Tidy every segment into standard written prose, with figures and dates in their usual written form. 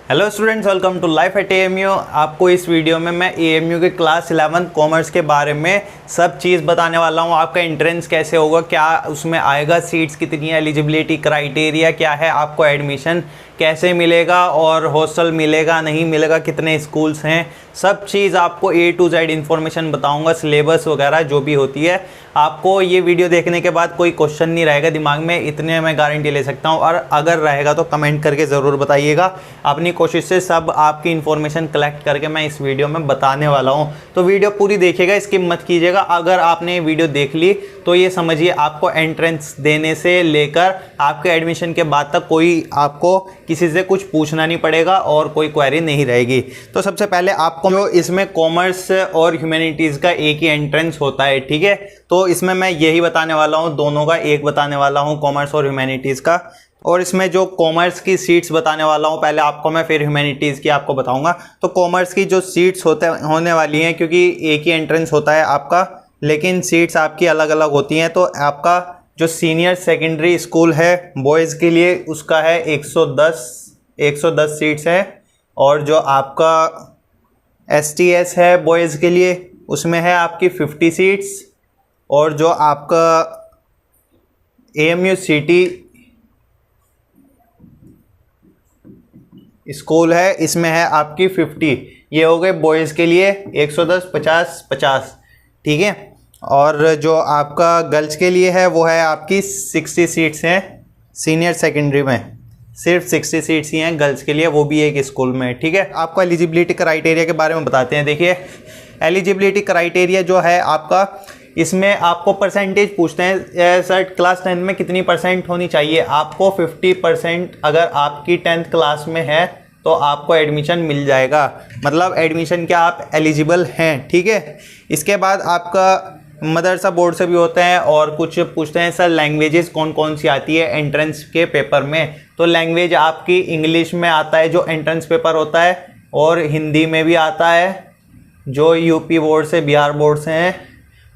Hello students, welcome to life at AMU. आपको इस video में मैं एएमयू के क्लास 11 कॉमर्स के बारे में सब चीज़ बताने वाला हूँ। आपका एंट्रेंस कैसे होगा, क्या उसमें आएगा, सीट्स कितनी है, एलिजिबिलिटी क्राइटेरिया क्या है, आपको एडमिशन कैसे मिलेगा और हॉस्टल मिलेगा नहीं मिलेगा, कितने स्कूल्स हैं, सब चीज़ आपको A to Z इन्फॉर्मेशन बताऊंगा। सिलेबस वगैरह जो भी होती है, आपको ये वीडियो देखने के बाद कोई क्वेश्चन नहीं रहेगा दिमाग में, इतने मैं गारंटी ले सकता हूँ। और अगर रहेगा तो कमेंट करके ज़रूर बताइएगा। अपनी कोशिश से सब आपकी इन्फॉर्मेशन कलेक्ट करके मैं इस वीडियो में बताने वाला हूँ, तो वीडियो पूरी देखिएगा, स्किप मत कीजिएगा। अगर आपने ये वीडियो देख ली तो ये समझिए आपको एंट्रेंस देने से लेकर आपके एडमिशन के बाद तक कोई आपको किसी से कुछ पूछना नहीं पड़ेगा और कोई क्वेरी नहीं रहेगी। तो सबसे पहले आपको जो इसमें कॉमर्स और ह्यूमैनिटीज़ का एक ही एंट्रेंस होता है, ठीक है। तो इसमें मैं यही बताने वाला हूँ, दोनों का एक बताने वाला हूँ, कॉमर्स और ह्यूमैनिटीज़ का। और इसमें जो कॉमर्स की सीट्स बताने वाला हूँ पहले आपको मैं, फिर ह्यूमैनिटीज़ की आपको बताऊँगा। तो कॉमर्स की जो सीट्स होने वाली हैं, क्योंकि एक ही एंट्रेंस होता है आपका, लेकिन सीट्स आपकी अलग अलग होती हैं। तो आपका जो सीनियर सेकेंडरी स्कूल है बॉयज़ के लिए, उसका है 110 सीट्स है। और जो आपका STS है बॉयज़ के लिए, उसमें है आपकी 50 सीट्स। और जो आपका AMU सिटी स्कूल है, इसमें है आपकी 50। ये हो गए बॉयज़ के लिए 110, 50, 50, ठीक है। और जो आपका गर्ल्स के लिए है वो है आपकी 60 सीट्स हैं। सीनियर सेकेंडरी में सिर्फ 60 सीट्स ही हैं गर्ल्स के लिए, वो भी एक स्कूल में, ठीक है। आपको एलिजिबिलिटी क्राइटेरिया के बारे में बताते हैं। देखिए, एलिजिबिलिटी क्राइटेरिया जो है आपका, इसमें आपको परसेंटेज पूछते हैं। सर क्लास 10 में कितनी परसेंट होनी चाहिए? आपको 50% अगर आपकी 10th क्लास में है तो आपको एडमिशन मिल जाएगा, मतलब एडमिशन के आप एलिजिबल हैं, ठीक है। इसके बाद आपका मदरसा बोर्ड से भी होते हैं और कुछ पूछते हैं सर लैंग्वेजेस कौन कौन सी आती है एंट्रेंस के पेपर में। तो लैंग्वेज आपकी इंग्लिश में आता है जो एंट्रेंस पेपर होता है, और हिंदी में भी आता है जो यूपी बोर्ड से, बिहार बोर्ड से हैं,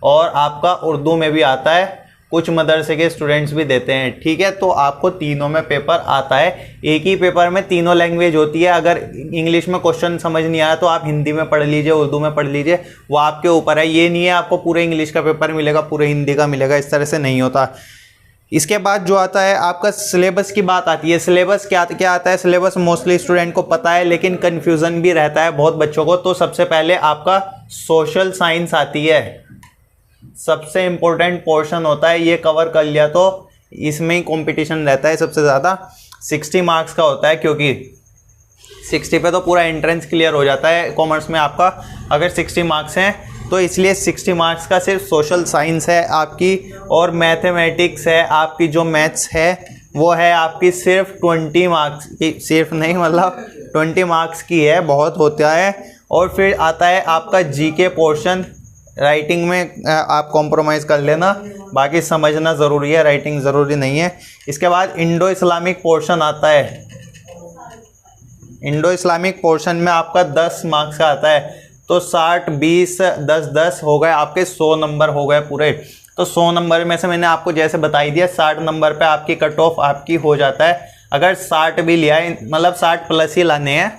और आपका उर्दू में भी आता है, कुछ मदरसे के स्टूडेंट्स भी देते हैं, ठीक है। तो आपको तीनों में पेपर आता है। एक ही पेपर में तीनों लैंग्वेज होती है। अगर इंग्लिश में क्वेश्चन समझ नहीं आया तो आप हिंदी में पढ़ लीजिए, उर्दू में पढ़ लीजिए, वो आपके ऊपर है। ये नहीं है आपको पूरे इंग्लिश का पेपर मिलेगा, पूरे हिंदी का मिलेगा, इस तरह से नहीं होता। इसके बाद जो आता है आपका सिलेबस की बात आती है। सिलेबस क्या आता है? सिलेबस मोस्टली स्टूडेंट को पता है, लेकिन कन्फ्यूज़न भी रहता है बहुत बच्चों को। तो सबसे पहले आपका सोशल साइंस आती है, सबसे इम्पोर्टेंट पोर्शन होता है। ये कवर कर लिया तो इसमें ही कंपटीशन रहता है सबसे ज़्यादा। 60 मार्क्स का होता है, क्योंकि 60 पे तो पूरा एंट्रेंस क्लियर हो जाता है कॉमर्स में आपका, अगर 60 मार्क्स हैं तो। इसलिए 60 मार्क्स का सिर्फ सोशल साइंस है आपकी, और मैथमेटिक्स है आपकी। जो मैथ्स है वो है आपकी सिर्फ 20 मार्क्स की, सिर्फ नहीं मतलब 20 मार्क्स की है, बहुत होता है। और फिर आता है आपका GK पोर्शन। राइटिंग में आप कॉम्प्रोमाइज़ कर लेना, बाकी समझना ज़रूरी है, राइटिंग ज़रूरी नहीं है। इसके बाद इंडो इस्लामिक पोर्शन आता है। इंडो इस्लामिक पोर्शन में आपका 10 मार्क्स का आता है। तो 60, 20, 10, 10 हो गए आपके, 100 नंबर हो गए पूरे। तो 100 नंबर में से मैंने आपको जैसे बताई दिया, 60 नंबर पे आपकी कट ऑफ आपकी हो जाता है। अगर 60 भी लिया है, मतलब 60 प्लस ही लाने हैं,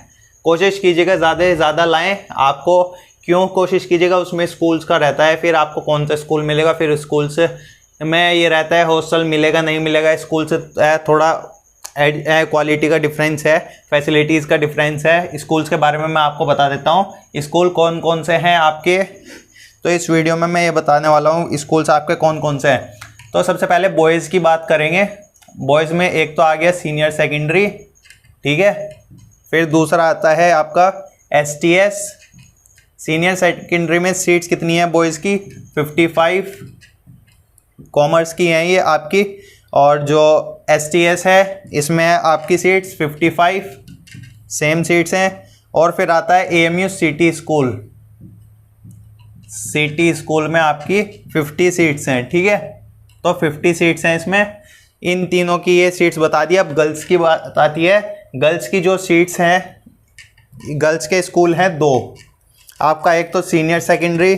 कोशिश कीजिएगा ज़्यादा से ज़्यादा लाएँ। आपको क्यों कोशिश कीजिएगा, उसमें स्कूल्स का रहता है, फिर आपको कौन सा स्कूल मिलेगा, फिर स्कूल से में ये रहता है हॉस्टल मिलेगा नहीं मिलेगा, स्कूल से थोड़ा क्वालिटी का डिफरेंस है, फैसिलिटीज़ का डिफरेंस है। स्कूल्स के बारे में मैं आपको बता देता हूँ, स्कूल कौन कौन से हैं आपके। तो इस वीडियो में मैं ये बताने वाला हूँ स्कूल्स आपके कौन कौन से हैं। तो सबसे पहले बॉयज़ की बात करेंगे। बॉयज़ में एक तो आ गया सीनियर सेकेंडरी, ठीक है। फिर दूसरा आता है आपका STS। सीनियर सेकेंडरी में सीट्स कितनी है बॉयज़ की? 55 कॉमर्स की हैं ये आपकी। और जो STS है इसमें आपकी सीट्स 55 सेम सीट्स हैं। और फिर आता है AMU city school. City school में आपकी 50 सीट्स हैं, ठीक है। तो 50 सीट्स हैं इसमें। इन तीनों की ये सीट्स बता दी। अब गर्ल्स की बात आती है। गर्ल्स की जो सीट्स हैं, गर्ल्स के स्कूल हैं 2 आपका, एक तो सीनियर सेकेंडरी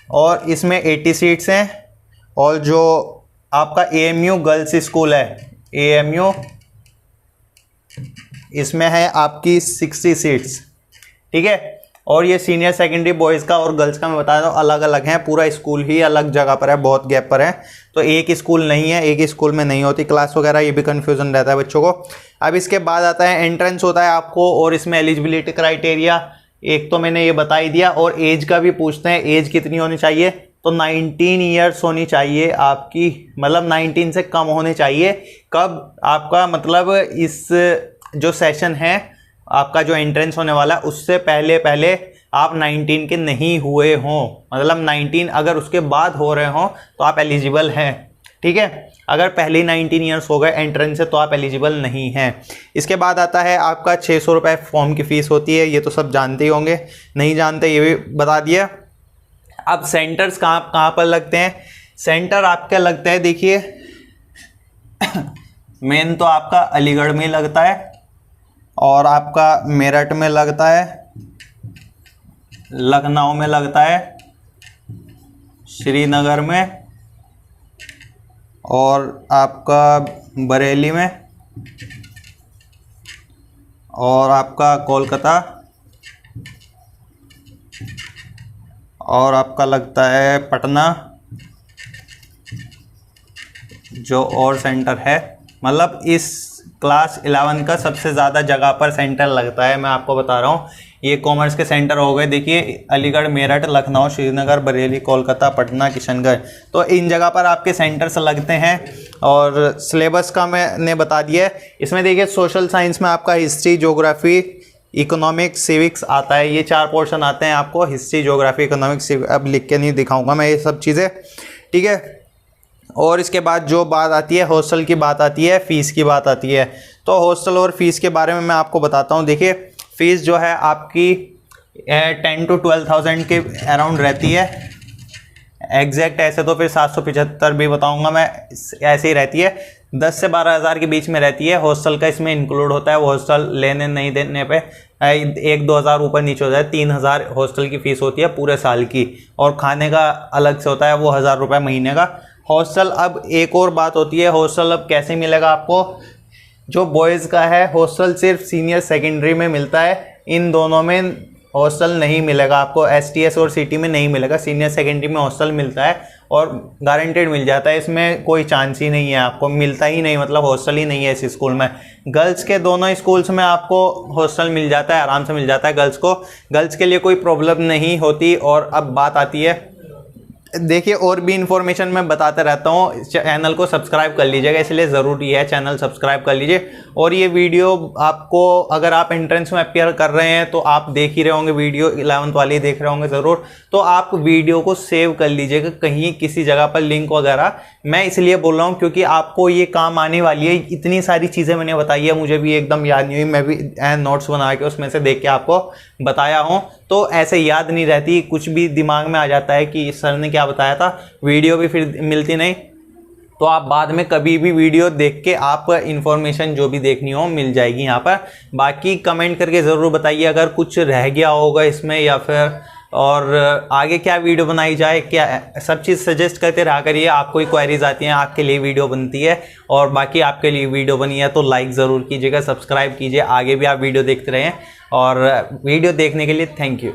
और इसमें 80 सीट्स हैं। और जो आपका AMU गर्ल्स स्कूल है, AMU इसमें है आपकी 60 सीट्स, ठीक है। और ये सीनियर सेकेंडरी बॉयज़ का और गर्ल्स का मैं बता दूँ अलग अलग हैं, पूरा स्कूल ही अलग जगह पर है, बहुत गैप पर है, तो एक स्कूल नहीं है, एक ही स्कूल में नहीं होती क्लास वगैरह, ये भी कन्फ्यूज़न रहता है बच्चों को। अब इसके बाद आता है एंट्रेंस होता है आपको, और इसमें एलिजिबिलिटी क्राइटेरिया एक तो मैंने ये बता ही दिया, और एज का भी पूछते हैं, एज कितनी होनी चाहिए, तो 19 ईयर्स होनी चाहिए आपकी, मतलब 19 से कम होने चाहिए। कब आपका मतलब इस जो सेशन है आपका जो एंट्रेंस होने वाला है उससे पहले पहले आप 19 के नहीं हुए हों, मतलब 19 अगर उसके बाद हो रहे हों तो आप एलिजिबल हैं, ठीक है। अगर पहले ही 19 ईयर्स हो गए एंट्रेंस से तो आप एलिजिबल नहीं हैं। इसके बाद आता है आपका 600 रुपये फॉर्म की फ़ीस होती है, ये तो सब जानते ही होंगे, नहीं जानते ये भी बता दिया। अब सेंटर्स कहाँ पर लगते हैं, सेंटर आपका लगता है, देखिए मेन तो आपका अलीगढ़ में लगता है, और आपका मेरठ में लगता है, लखनऊ में लगता है, श्रीनगर में, और आपका बरेली में, और आपका कोलकाता, और आपका लगता है पटना जो और सेंटर है। मतलब इस क्लास 11 का सबसे ज़्यादा जगह पर सेंटर लगता है, मैं आपको बता रहा हूँ। ये कॉमर्स के सेंटर हो गए, देखिए अलीगढ़, मेरठ, लखनऊ, श्रीनगर, बरेली, कोलकाता, पटना, किशनगढ़, तो इन जगह पर आपके सेंटर्स लगते हैं। और सिलेबस का मैंने बता दिया है। इसमें देखिए सोशल साइंस में आपका हिस्ट्री, ज्योग्राफी, इकोनॉमिक्स, सिविक्स आता है, ये 4 पोर्शन आते हैं आपको, हिस्ट्री, ज्योग्राफी, इकोनॉमिक्स, अब लिख के नहीं दिखाऊंगा मैं ये सब चीज़ें, ठीक है। और इसके बाद जो बात आती है हॉस्टल की बात आती है, फ़ीस की बात आती है। तो हॉस्टल और फीस के बारे में मैं आपको बताता हूँ। देखिए फ़ीस जो है आपकी 10 to 12,000 के अराउंड रहती है, एग्जैक्ट ऐसे तो फिर 775 भी बताऊंगा मैं, ऐसे ही रहती है, 10 से 12,000 के बीच में रहती है। हॉस्टल का इसमें इंक्लूड होता है, वो हॉस्टल लेने नहीं देने पे 1-2 हज़ार ऊपर नीचे हो जाए, 3,000 हॉस्टल की फ़ीस होती है पूरे साल की, और खाने का अलग से होता है, वो 1,000 रुपये महीने का हॉस्टल। अब एक और बात होती है, हॉस्टल अब कैसे मिलेगा आपको, जो बॉयज़ का है हॉस्टल सिर्फ सीनियर सेकेंडरी में मिलता है, इन दोनों में हॉस्टल नहीं मिलेगा आपको, STS और सिटी में नहीं मिलेगा, सीनियर सेकेंडरी में हॉस्टल मिलता है और गारंटेड मिल जाता है, इसमें कोई चांस ही नहीं है, आपको मिलता ही नहीं, मतलब हॉस्टल ही नहीं है इस स्कूल में। गर्ल्स के दोनों स्कूल्स में आपको हॉस्टल मिल जाता है, आराम से मिल जाता है गर्ल्स को, गर्ल्स के लिए कोई प्रॉब्लम नहीं होती। और अब बात आती है, देखिए और भी इन्फॉर्मेशन मैं बताता रहता हूँ, चैनल को सब्सक्राइब कर लीजिएगा, इसलिए ज़रूरी है चैनल सब्सक्राइब कर लीजिए। और ये वीडियो आपको, अगर आप एंट्रेंस में अपियर कर रहे हैं तो आप देख ही रहे होंगे वीडियो, 11th वाले देख रहे होंगे ज़रूर, तो आप वीडियो को सेव कर लीजिएगा कहीं किसी जगह पर लिंक वगैरह। मैं इसलिए बोल रहा हूँ क्योंकि आपको ये काम आने वाली है, इतनी सारी चीज़ें मैंने बताई है, मुझे भी एकदम याद नहीं हुई, मैं भी नोट्स बना के उसमें से देख के आपको बताया हूँ, तो ऐसे याद नहीं रहती, कुछ भी दिमाग में आ जाता है कि सर ने क्या बताया था, वीडियो भी फिर मिलती नहीं, तो आप बाद में कभी भी वीडियो देख के आप इन्फॉर्मेशन जो भी देखनी हो मिल जाएगी यहाँ पर। बाकी कमेंट करके ज़रूर बताइए अगर कुछ रह गया होगा इसमें, या फिर और आगे क्या वीडियो बनाई जाए, क्या सब चीज़ सजेस्ट करते रहा करिए। आपको कोई क्वेरीज आती हैं, आपके लिए वीडियो बनती है, और बाकी आपके लिए वीडियो बनी है तो लाइक ज़रूर कीजिएगा, सब्सक्राइब कीजिए, आगे भी आप वीडियो देखते रहें। और वीडियो देखने के लिए थैंक यू।